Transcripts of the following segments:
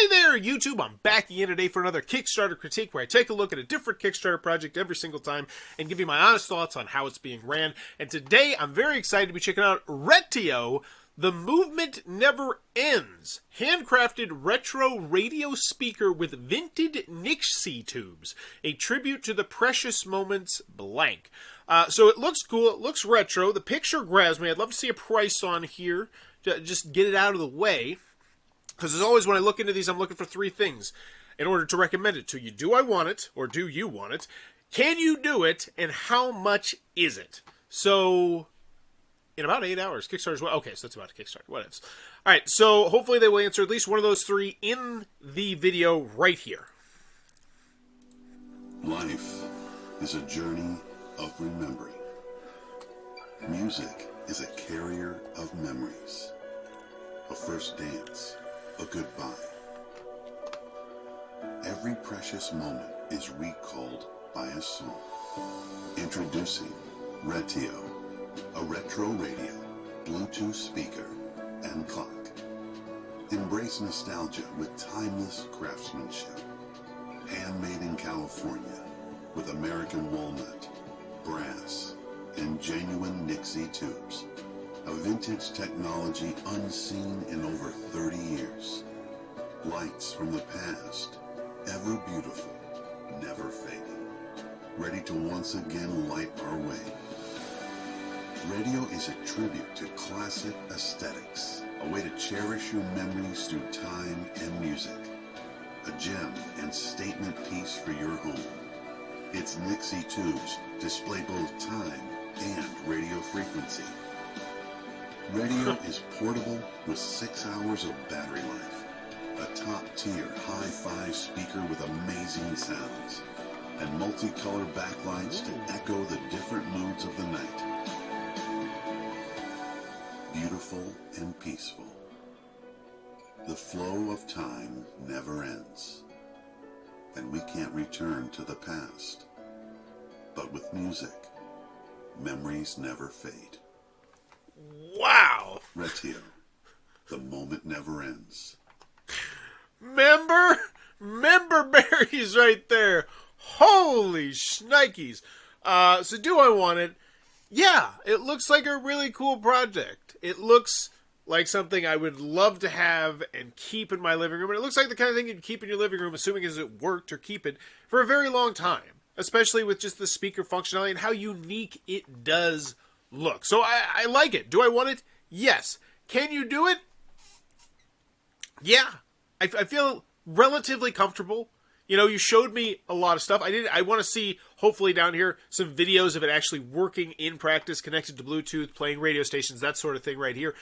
Hi there, YouTube. I'm back again today for another Kickstarter critique where I take a look at a different Kickstarter project every single time and give you my honest thoughts on how it's being ran. And today, I'm very excited to be checking out Retio, The Movement Never Ends. Handcrafted retro radio speaker with vintage Nixie tubes. A tribute to the precious moments blank. So it looks cool. It looks retro. The picture grabs me. I'd love to see a price on here. Just get it out of the way. Because as always, when I look into these, I'm looking for three things in order to recommend it to you. Do I want it, or do you want it? Can you do it, and how much is it? So, in about 8 hours, Kickstarter's... Okay, so that's about a Kickstarter. What else? All right, so hopefully they will answer at least one of those three in the video right here. Life is a journey of remembering. Music is a carrier of memories. A first dance. A goodbye. Every precious moment is recalled by a song. Introducing Retio, a retro radio, Bluetooth speaker, and clock. Embrace nostalgia with timeless craftsmanship. Handmade in California with American walnut, brass, and genuine Nixie tubes. A vintage technology unseen in over 30 years. Lights from the past, ever beautiful, never fading. Ready to once again light our way. Radio is a tribute to classic aesthetics. A way to cherish your memories through time and music. A gem and statement piece for your home. Its Nixie tubes display both time and radio frequency. Radio is portable with 6 hours of battery life. A top-tier hi-fi speaker with amazing sounds. And multicolored backlights to echo the different moods of the night. Beautiful and peaceful. The flow of time never ends. And we can't return to the past. But with music, memories never fade. Wow! Retio, the moment never ends. Member berries right there. Holy shnikes. So do I want it? Yeah, it looks like a really cool project. It looks like something I would love to have and keep in my living room. And it looks like the kind of thing you'd keep in your living room, assuming as it worked, or keep it for a very long time. Especially with just the speaker functionality and how unique it does look. So I like it. Do I want it? Yes. Can you do it? Yeah. I feel relatively comfortable. You know, you showed me a lot of stuff. I want to see, hopefully down here, some videos of it actually working in practice, connected to Bluetooth, playing radio stations, that sort of thing right here.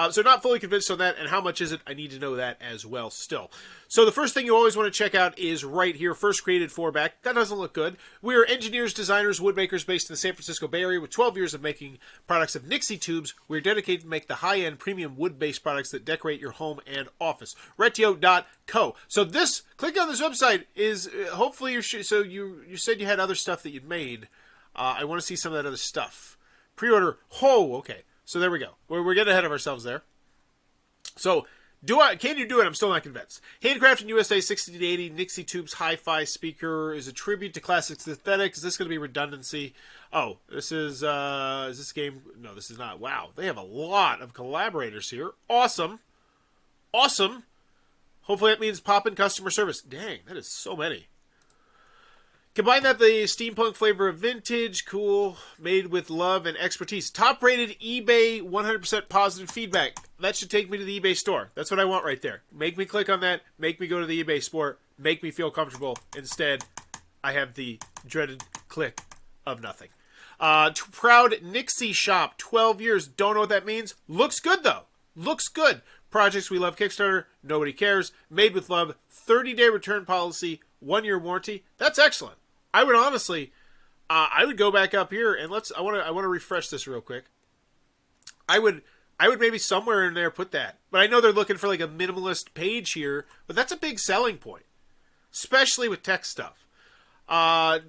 So not fully convinced on that, and how much is it? I need to know that as well still. So the first thing you always want to check out is right here, first created for back. That doesn't look good. We are engineers, designers, woodmakers based in the San Francisco Bay Area with 12 years of making products of Nixie tubes. We're dedicated to make the high-end premium wood-based products that decorate your home and office. Retio.co. So this, click on this website, is hopefully, so you said you had other stuff that you'd made. I want to see some of that other stuff. Pre-order, okay. So there we go. We're getting ahead of ourselves there. So, can you do it? I'm still not convinced. Handcrafted USA 60 to 80 Nixie Tubes hi-fi speaker is a tribute to classic aesthetics. Is this going to be redundancy? Oh, this is this game? No, this is not. Wow, they have a lot of collaborators here. Awesome. Awesome. Hopefully that means pop-in customer service. Dang, that is so many. Combine that the steampunk flavor of vintage, cool, made with love and expertise. Top-rated eBay, 100% positive feedback. That should take me to the eBay store. That's what I want right there. Make me click on that. Make me go to the eBay store. Make me feel comfortable. Instead, I have the dreaded click of nothing. Proud Nixie shop, 12 years. Don't know what that means. Looks good, though. Looks good. Projects we love Kickstarter. Nobody cares. Made with love. 30-day return policy. 1-year warranty. That's excellent. I would honestly, I would go back up here and I want to refresh this real quick. I would maybe somewhere in there put that, but I know they're looking for like a minimalist page here, but that's a big selling point, especially with tech stuff.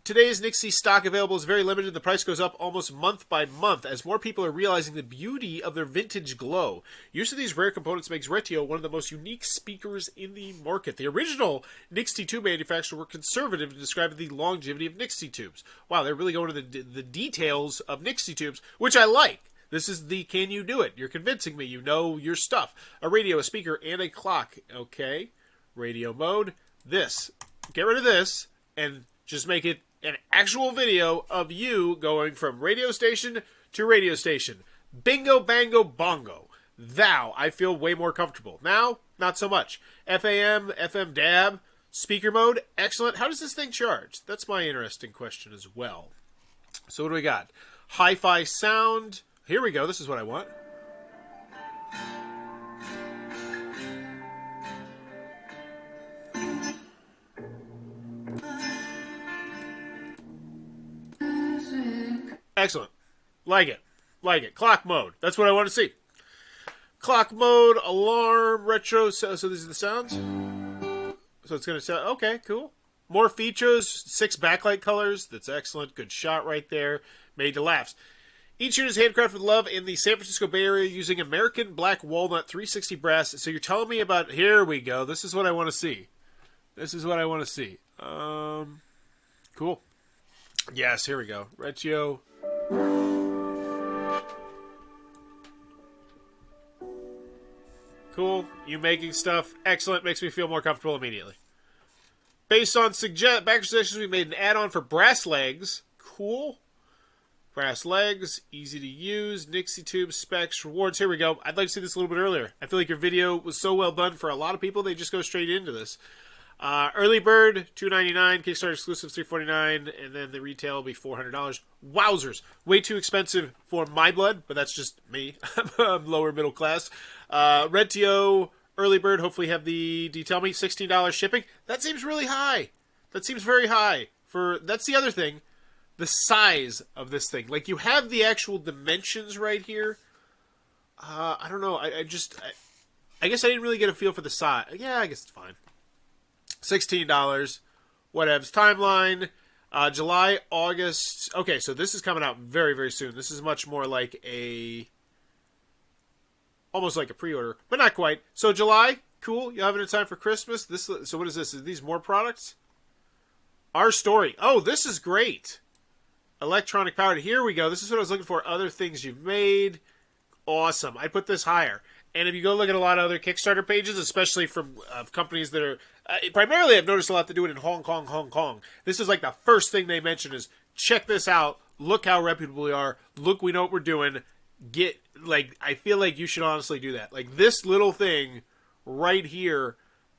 Today's Nixie stock available is very limited. The price goes up almost month by month as more people are realizing the beauty of their vintage glow. Use of these rare components makes Retio one of the most unique speakers in the market. The original Nixie tube manufacturer were conservative in describing the longevity of Nixie tubes. Wow, they're really going to the details of Nixie tubes, which I like. This is the can you do it? You're convincing me. You know your stuff. A radio, a speaker, and a clock. Okay. Radio mode. This. Get rid of this and just make it an actual video of you going from radio station to radio station. Bingo, bango, bongo. Thou, I feel way more comfortable. Now, not so much. FAM, FM DAB, speaker mode, excellent. How does this thing charge? That's my interesting question as well. So what do we got? Hi-fi sound. Here we go. This is what I want. Excellent. Like it. Like it. Clock mode. That's what I want to see. Clock mode, alarm, retro. So these are the sounds. So it's going to sound... Okay, cool. More features. 6 backlight colors. That's excellent. Good shot right there. Made to laughs. Each unit is handcrafted with love in the San Francisco Bay Area using American Black Walnut 360 brass. So you're telling me about... Here we go. This is what I want to see. This is what I want to see. Cool. Yes, here we go. Retio. Cool. You making stuff. Excellent. Makes me feel more comfortable immediately. Based on backer suggestions, we made an add-on for brass legs. Cool. Brass legs. Easy to use. Nixie tubes, specs, rewards. Here we go. I'd like to see this a little bit earlier. I feel like your video was so well done for a lot of people. They just go straight into this. Early bird, $2.99. Kickstarter exclusive, $3.49. And then the retail will be $400. Wowzers. Way too expensive for my blood, but that's just me. I'm lower middle class. Retio, early bird, hopefully have the detail me. $16 shipping. That seems really high. That seems very high. That's the other thing. The size of this thing. Like, you have the actual dimensions right here. I don't know. I guess I didn't really get a feel for the size. Yeah, I guess it's fine. $16. Whatevs. Timeline. July, August. Okay, so this is coming out very, very soon. This is much more like almost like a pre-order, but not quite. So July, cool. You have it in time for Christmas. So what is this? Are these more products? Our story. Oh, this is great. Electronic powered. Here we go. This is what I was looking for. Other things you've made. Awesome. I put this higher. And if you go look at a lot of other Kickstarter pages, especially from companies that are... primarily, I've noticed a lot to do it in Hong Kong. This is like the first thing they mention is, check this out. Look how reputable we are. Look, we know what we're doing. I feel like you should honestly do that. Like, this little thing right here,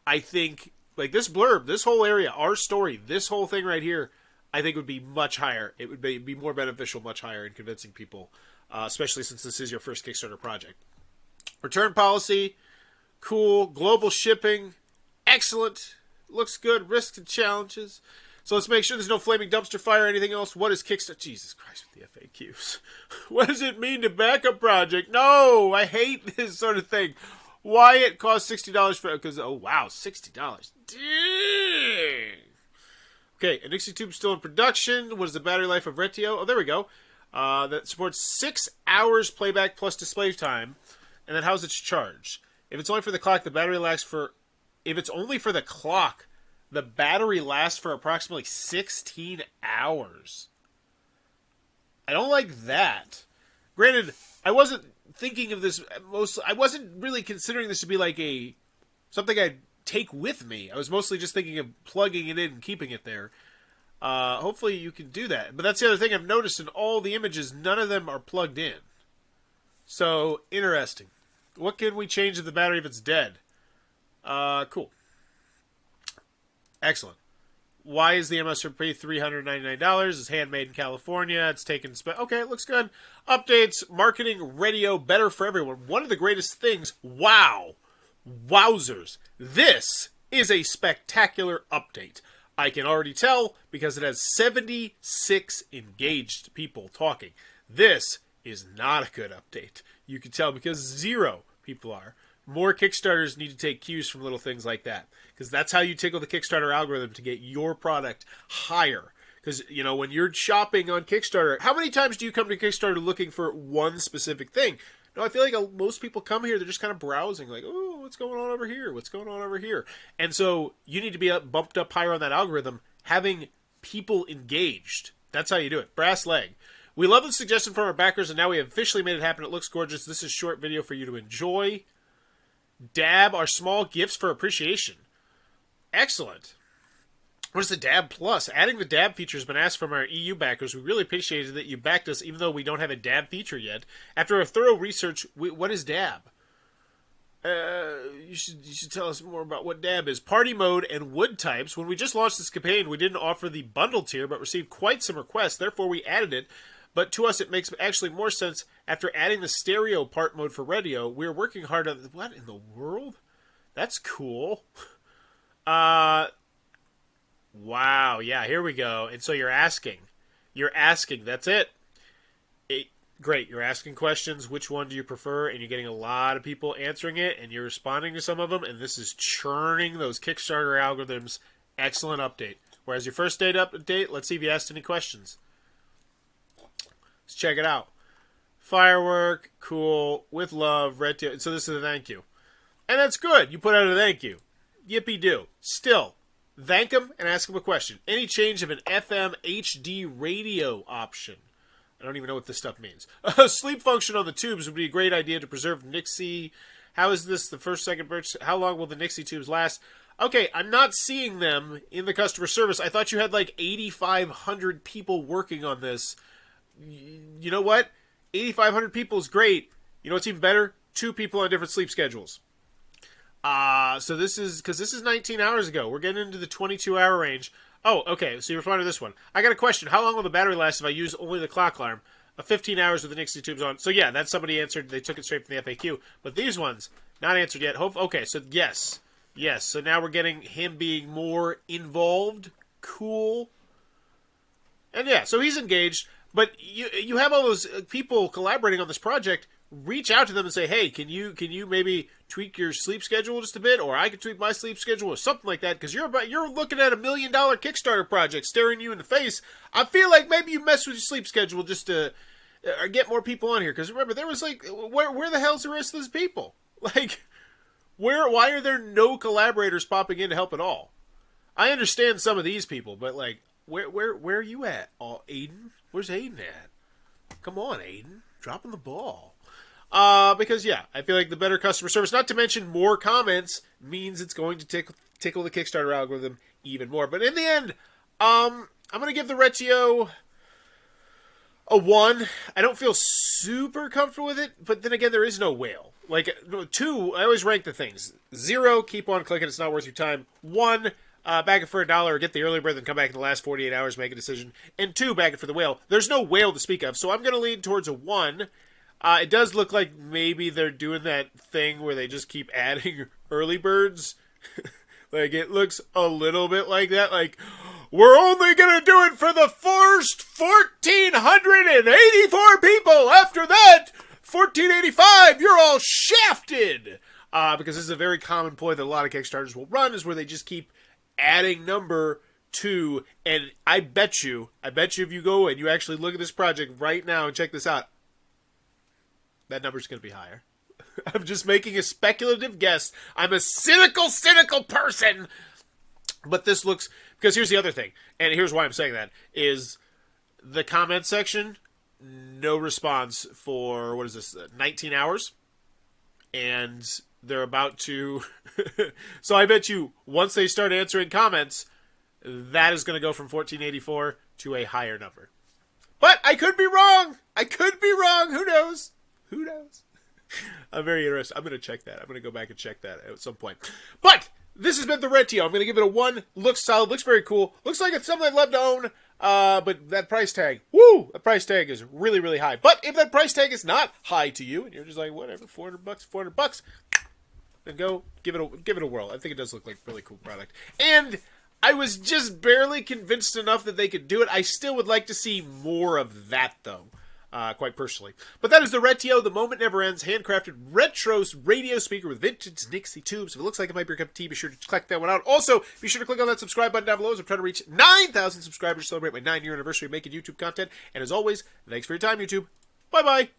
I think... Like, this blurb, this whole area, our story, this whole thing right here, I think would be much higher. It would be more beneficial, much higher in convincing people, especially since this is your first Kickstarter project. Return policy, cool. Global shipping, excellent. Looks good. Risks and challenges. So let's make sure there's no flaming dumpster fire or anything else. What is Kickstarter? Jesus Christ with the FAQs. What does it mean to back a project? No, I hate this sort of thing. Why it costs $60 for... Because, oh, wow, $60. Dang. Okay, a Nixie tube still in production. What is the battery life of Retio? Oh, there we go. That supports 6 hours playback plus display time. And then how's it charged? If it's only for the clock, the battery lasts for... If it's only for the clock, the battery lasts for approximately 16 hours. I don't like that. Granted, I wasn't thinking of this... I wasn't really considering this to be like something I'd take with me. I was mostly just thinking of plugging it in and keeping it there. Hopefully you can do that. But that's the other thing I've noticed in all the images. None of them are plugged in. So, interesting. What can we change if the battery if it's dead? Cool. Excellent. Why is the MSRP $399? It's handmade in California. It's taken... Okay, it looks good. Updates. Marketing. Radio. Better for everyone. One of the greatest things. Wow. Wowzers. This is a spectacular update. I can already tell because it has 76 engaged people talking. This is not a good update. You can tell because 0 people are. More Kickstarters need to take cues from little things like that, because that's how you tickle the Kickstarter algorithm to get your product higher. Because, you know, when you're shopping on Kickstarter, how many times do you come to Kickstarter looking for one specific thing? No, I feel like most people come here, they're just kind of browsing, like, oh, what's going on over here? What's going on over here? And so you need to be bumped up higher on that algorithm, having people engaged. That's how you do it. Brass leg. We love the suggestion from our backers, and now we have officially made it happen. It looks gorgeous. This is a short video for you to enjoy. Dab are small gifts for appreciation. Excellent. What is the Dab Plus? Adding the Dab feature has been asked from our EU backers. We really appreciated that you backed us, even though we don't have a Dab feature yet. After a thorough research, what is Dab? You should tell us more about what Dab is. Party mode and wood types. When we just launched this campaign, we didn't offer the bundle tier, but received quite some requests. Therefore, we added it. But to us, it makes actually more sense after adding the stereo part mode for Retio. We're working hard on... What in the world? That's cool. Wow, yeah, here we go. And so you're asking. That's it. Great, you're asking questions. Which one do you prefer? And you're getting a lot of people answering it, and you're responding to some of them, and this is churning those Kickstarter algorithms. Excellent update. Whereas your first date update, let's see if you asked any questions. Let's check it out. Firework, cool, with love, Retio. So this is a thank you. And that's good. You put out a thank you. Yippee-do. Still, thank them and ask them a question. Any change of an FM HD radio option? I don't even know what this stuff means. Sleep function on the tubes would be a great idea to preserve Nixie. How is this the first, second purchase? How long will the Nixie tubes last? Okay, I'm not seeing them in the customer service. I thought you had like 8,500 people working on this. You know what? 8,500 people is great. You know what's even better? 2 people on different sleep schedules. So this is, because this is 19 hours ago. We're getting into the 22-hour range. Oh, okay, so you responded to this one. I got a question. How long will the battery last if I use only the clock alarm? 15 hours with the Nixie tubes on. So yeah, that's somebody answered. They took it straight from the FAQ. But these ones, not answered yet. Okay, so yes. Yes, so now we're getting him being more involved. Cool. And yeah, so he's engaged. But you have all those people collaborating on this project. Reach out to them and say, hey, can you maybe tweak your sleep schedule just a bit, or I can tweak my sleep schedule, or something like that, because you're looking at $1 million Kickstarter project staring you in the face. I feel like maybe you mess with your sleep schedule just to get more people on here. Because remember, there was like, where the hell's the rest of those people? Like, why are there no collaborators popping in to help at all? I understand some of these people, but like, where are you at? Oh, Aiden, where's Aiden at? Come on, Aiden, dropping the ball. Because, yeah, I feel like the better customer service, not to mention more comments, means it's going to tickle the Kickstarter algorithm even more. But in the end, I'm going to give the Retio a 1. I don't feel super comfortable with it, but then again, there is no whale. Like, 2, I always rank the things. 0, keep on clicking, it's not worth your time. 1, back it for $1 or get the early bird and come back in the last 48 hours, make a decision. And 2, back it for the whale. There's no whale to speak of, so I'm going to lean towards a 1. It does look like maybe they're doing that thing where they just keep adding early birds. Like, it looks a little bit like that. Like, we're only going to do it for the first 1,484 people. After that, 1,485, you're all shafted. Because this is a very common ploy that a lot of Kickstarters will run, is where they just keep adding number to, and I bet you if you go and you actually look at this project right now and check this out, that number's going to be higher. I'm just making a speculative guess. I'm a cynical person. But this looks... Because here's the other thing, and here's why I'm saying that, is the comment section, no response for, 19 hours? And they're about to... So I bet you, once they start answering comments, that is going to go from 1484 to a higher number. But I could be wrong. Who knows? I'm very interested. I'm going to check that. I'm going to go back and check that at some point. But this has been the Retio. I'm going to give it a 1. Looks solid. Looks very cool. Looks like it's something I'd love to own. But that price tag, the price tag is really, really high. But if that price tag is not high to you, and you're just like, whatever, $400, then go give it a whirl. I think it does look like a really cool product. And I was just barely convinced enough that they could do it. I still would like to see more of that, though. quite personally. But that is the Retio, The Moment Never Ends, handcrafted retro radio speaker with vintage Nixie tubes. If it looks like it might be your cup of tea, be sure to check that one out. Also, be sure to click on that subscribe button down below as I'm trying to reach 9,000 subscribers to celebrate my 9-year anniversary of making YouTube content. And as always, thanks for your time, YouTube. Bye-bye.